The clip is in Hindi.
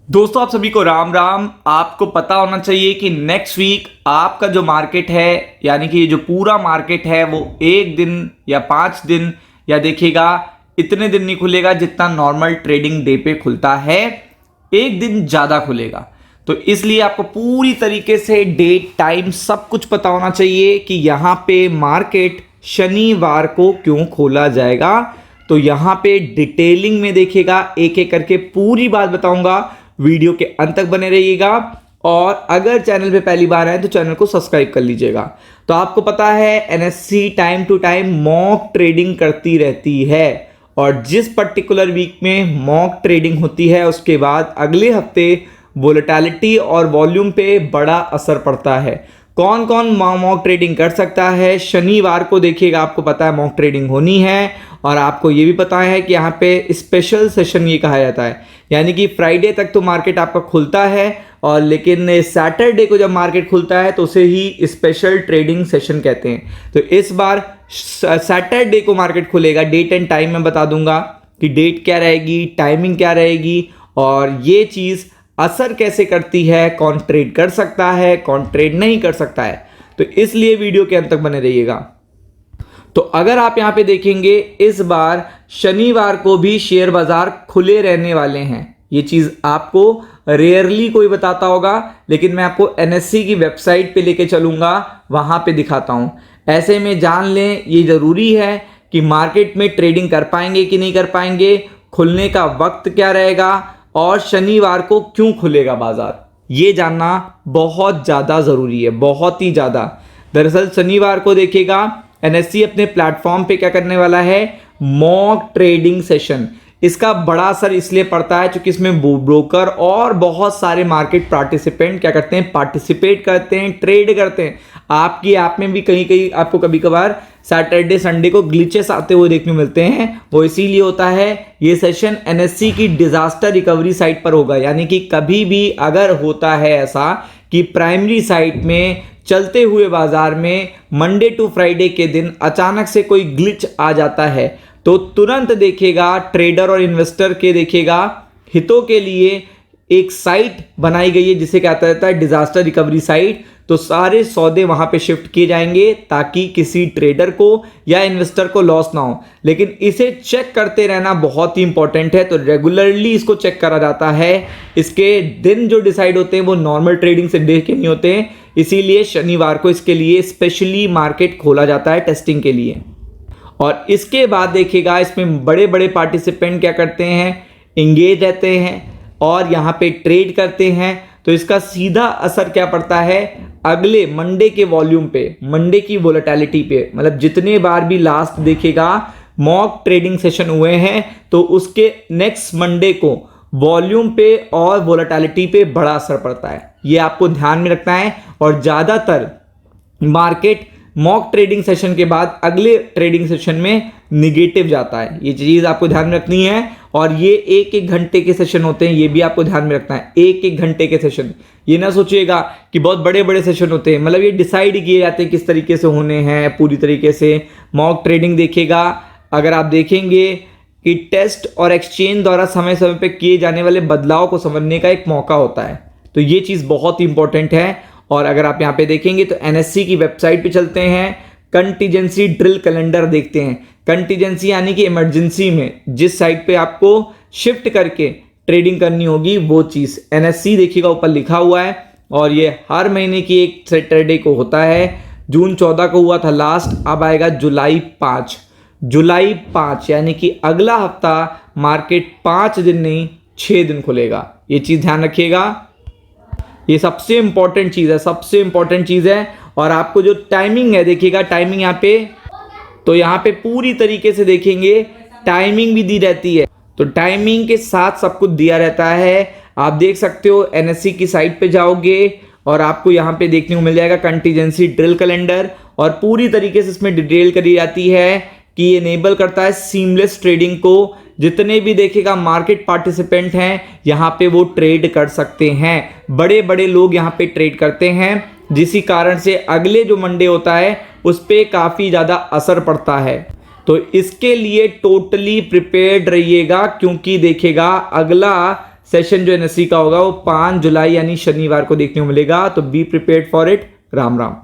दोस्तों आप सभी को राम राम। आपको पता होना चाहिए कि नेक्स्ट वीक आपका जो मार्केट है यानी कि जो पूरा मार्केट है वो 1 दिन या 5 दिन या देखिएगा इतने दिन नहीं खुलेगा जितना नॉर्मल ट्रेडिंग डे पे खुलता है, 1 दिन ज़्यादा खुलेगा। तो इसलिए आपको पूरी तरीके से डेट टाइम सब कुछ पता होना चाहिए कि यहाँ पे मार्केट शनिवार को क्यों खोला जाएगा। तो यहाँ पे डिटेलिंग में देखिएगा, एक एक करके पूरी बात बताऊंगा। वीडियो के अंत तक बने रहिएगा और अगर चैनल पे पहली बार आए तो चैनल को सब्सक्राइब कर लीजिएगा। तो आपको पता है NSC time to time mock trading करती रहती है और जिस पर्टिकुलर वीक में मॉक ट्रेडिंग होती है उसके बाद अगले हफ्ते वोलेटिलिटी और वॉल्यूम पे बड़ा असर पड़ता है। कौन कौन मॉक ट्रेडिंग कर सकता है? शनिवार को देखिएगा, आपको पता है मॉक ट्रेडिंग होनी है और आपको ये भी पता है कि यहाँ पे स्पेशल सेशन ये कहा जाता है, यानी कि फ्राइडे तक तो मार्केट आपका खुलता है और लेकिन सैटरडे को जब मार्केट खुलता है तो उसे ही स्पेशल ट्रेडिंग सेशन कहते हैं। तो इस बार सैटरडे को मार्केट खुलेगा, डेट एंड टाइम मैं बता दूंगा कि डेट क्या रहेगी, टाइमिंग क्या रहेगी और ये चीज़ असर कैसे करती है, कौन ट्रेड कर सकता है, कौन ट्रेड नहीं कर सकता है। तो इसलिए वीडियो के अंत तक बने रहिएगा। तो अगर आप यहां पे देखेंगे इस बार शनिवार को भी शेयर बाजार खुले रहने वाले हैं। ये चीज आपको रेयरली कोई बताता होगा, लेकिन मैं आपको एनएससी की वेबसाइट पे लेके चलूंगा, वहां पे दिखाता हूं। ऐसे में जान लें, ये जरूरी है कि मार्केट में ट्रेडिंग कर पाएंगे कि नहीं कर पाएंगे, खुलने का वक्त क्या रहेगा और शनिवार को क्यों खुलेगा बाजार, ये जानना बहुत ज़्यादा ज़रूरी है, बहुत ही ज़्यादा। दरअसल शनिवार को देखिएगा एनएससी अपने प्लेटफॉर्म पे क्या करने वाला है, मॉक ट्रेडिंग सेशन। इसका बड़ा असर इसलिए पड़ता है क्योंकि इसमें ब्रोकर और बहुत सारे मार्केट पार्टिसिपेंट क्या करते हैं, पार्टिसिपेट करते हैं, ट्रेड करते हैं। आपकी ऐप में भी कहीं कहीं आपको कभी कभार सैटरडे संडे को ग्लिचेस आते हुए देखने मिलते हैं, वो इसीलिए होता है। ये सेशन एनएससी की डिजास्टर रिकवरी साइट पर होगा, यानी कि कभी भी अगर होता है ऐसा कि प्राइमरी साइट में चलते हुए बाजार में मंडे टू फ्राइडे के दिन अचानक से कोई ग्लिच आ जाता है तो तुरंत देखिएगा ट्रेडर और इन्वेस्टर के देखिएगा हितों के लिए एक साइट बनाई गई है जिसे कहता जाता है डिजास्टर रिकवरी साइट। तो सारे सौदे वहां पे शिफ्ट किए जाएंगे ताकि किसी ट्रेडर को या इन्वेस्टर को लॉस ना हो। लेकिन इसे चेक करते रहना बहुत ही इंपॉर्टेंट है, तो रेगुलरली इसको चेक करा जाता है। इसके दिन जो डिसाइड होते हैं वो नॉर्मल ट्रेडिंग से डे के नहीं होते हैं, इसीलिए शनिवार को इसके लिए स्पेशली मार्केट खोला जाता है टेस्टिंग के लिए। और इसके बाद देखिएगा इसमें बड़े बड़े पार्टिसिपेंट क्या करते हैं, इंगेज रहते हैं और यहाँ पे ट्रेड करते हैं। तो इसका सीधा असर क्या पड़ता है, अगले मंडे के वॉल्यूम पे, मंडे की वोलेटिलिटी पे। मतलब जितने बार भी लास्ट देखिएगा मॉक ट्रेडिंग सेशन हुए हैं तो उसके नेक्स्ट मंडे को वॉल्यूम पे और वोलेटिलिटी पे बड़ा असर पड़ता है, ये आपको ध्यान में रखना है। और ज़्यादातर मार्केट मॉक ट्रेडिंग सेशन के बाद अगले ट्रेडिंग सेशन में निगेटिव जाता है, ये चीज़ आपको ध्यान में रखनी है। और ये एक एक घंटे के सेशन होते हैं, ये भी आपको ध्यान में रखना है, एक एक घंटे के सेशन। ये ना सोचिएगा कि बहुत बड़े बड़े सेशन होते हैं, मतलब ये डिसाइड किए जाते हैं किस तरीके से होने हैं पूरी तरीके से। मॉक ट्रेडिंग देखिएगा, अगर आप देखेंगे कि टेस्ट और एक्सचेंज द्वारा समय समय पर किए जाने वाले बदलाव को समझने का एक मौका होता है। तो ये चीज़ बहुत ही इंपॉर्टेंट है। और अगर आप यहाँ पे देखेंगे तो एनएससी की वेबसाइट पे चलते हैं, कंटीजेंसी ड्रिल कैलेंडर देखते हैं। कंटीजेंसी यानी कि इमरजेंसी में जिस साइड पे आपको शिफ्ट करके ट्रेडिंग करनी होगी वो चीज़ एनएससी देखिएगा ऊपर लिखा हुआ है। और ये हर महीने की एक सैटरडे को होता है। जून 14 को हुआ था लास्ट, अब आएगा जुलाई 5। जुलाई 5 यानी कि अगला हफ्ता मार्केट 5 दिन नहीं 6 दिन खुलेगा, ये चीज़ ध्यान रखिएगा। ये सबसे इंपॉर्टेंट चीज़ है, सबसे इंपॉर्टेंट चीज़ है। और आपको जो टाइमिंग है देखिएगा, टाइमिंग यहाँ पे, तो यहाँ पे पूरी तरीके से देखेंगे टाइमिंग भी दी रहती है, तो टाइमिंग के साथ सब कुछ दिया रहता है। आप देख सकते हो एनएससी की साइट पे जाओगे और आपको यहाँ पे देखने को मिल जाएगा कंटीजेंसी ड्रिल कैलेंडर और पूरी तरीके से इसमें डिटेल करी जाती है कि ये इनेबल करता है सीमलेस ट्रेडिंग को। जितने भी देखेगा मार्केट पार्टिसिपेंट हैं यहाँ पे वो ट्रेड कर सकते हैं, बड़े बड़े लोग यहाँ पे ट्रेड करते हैं, जिसी कारण से अगले जो मंडे होता है उस पर काफ़ी ज़्यादा असर पड़ता है। तो इसके लिए टोटली प्रिपेयर्ड रहिएगा क्योंकि देखेगा अगला सेशन जो एनएससी का होगा वो 5 जुलाई यानी शनिवार को देखने को मिलेगा, तो be prepared for it. Ram Ram.